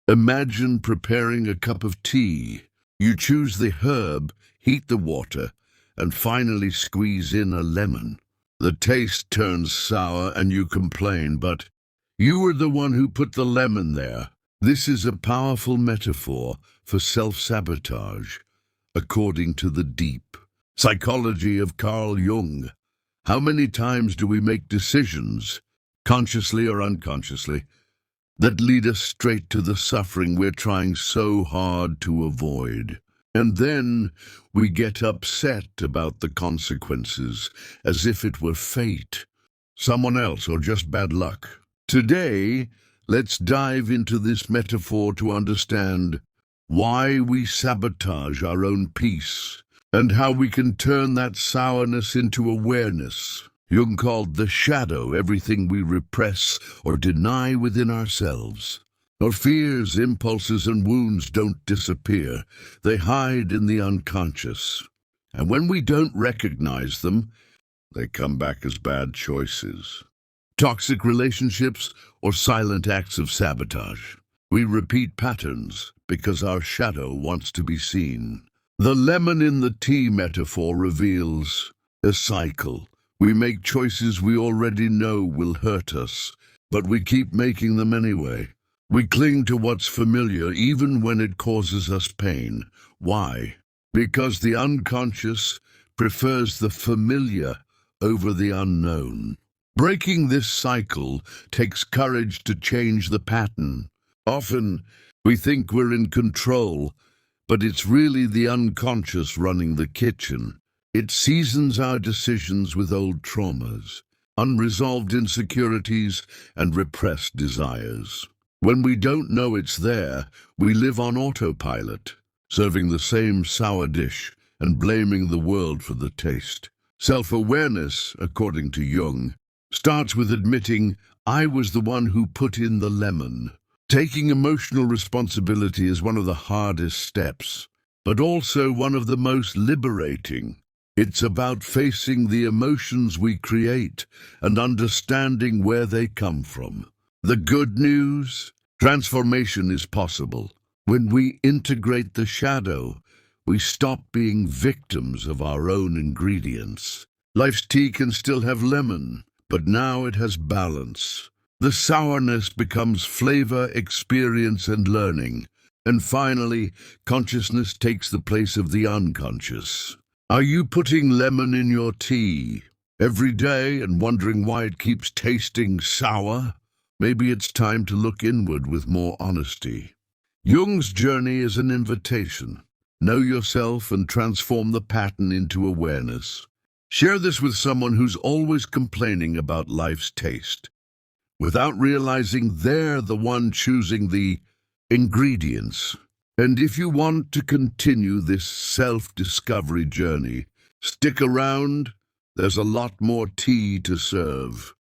Imagine preparing a cup of tea. You choose the herb, heat the water, and finally squeeze in a lemon. The taste turns sour and you complain, but you were the one who put the lemon there. This is a powerful metaphor for self-sabotage, according to the deep psychology of Carl Jung. How many times do we make decisions, consciously or unconsciously, that lead us straight to the suffering we're trying so hard to avoid? And then we get upset about the consequences, as if it were fate, someone else, or just bad luck. Today, let's dive into this metaphor to understand why we sabotage our own peace, and how we can turn that sourness into awareness. Jung called the shadow everything we repress or deny within ourselves. Our fears, impulses, and wounds don't disappear. They hide in the unconscious. And when we don't recognize them, they come back as bad choices. Toxic relationships or silent acts of sabotage. We repeat patterns because our shadow wants to be seen. The lemon in the tea metaphor reveals a cycle. We make choices we already know will hurt us, but we keep making them anyway. We cling to what's familiar even when it causes us pain. Why? Because the unconscious prefers the familiar over the unknown. Breaking this cycle takes courage to change the pattern. Often, we think we're in control, but it's really the unconscious running the kitchen. It seasons our decisions with old traumas, unresolved insecurities, and repressed desires. When we don't know it's there, we live on autopilot, serving the same sour dish and blaming the world for the taste. Self-awareness, according to Jung, starts with admitting, I was the one who put in the lemon. Taking emotional responsibility is one of the hardest steps, but also one of the most liberating. It's about facing the emotions we create and understanding where they come from. The good news? Transformation is possible. When we integrate the shadow, we stop being victims of our own ingredients. Life's tea can still have lemon, but now it has balance. The sourness becomes flavor, experience, and learning. And finally, consciousness takes the place of the unconscious. Are you putting lemon in your tea every day and wondering why it keeps tasting sour? Maybe it's time to look inward with more honesty. Jung's journey is an invitation. Know yourself and transform the pattern into awareness. Share this with someone who's always complaining about life's taste, without realizing they're the one choosing the ingredients. And if you want to continue this self-discovery journey, stick around. There's a lot more tea to serve.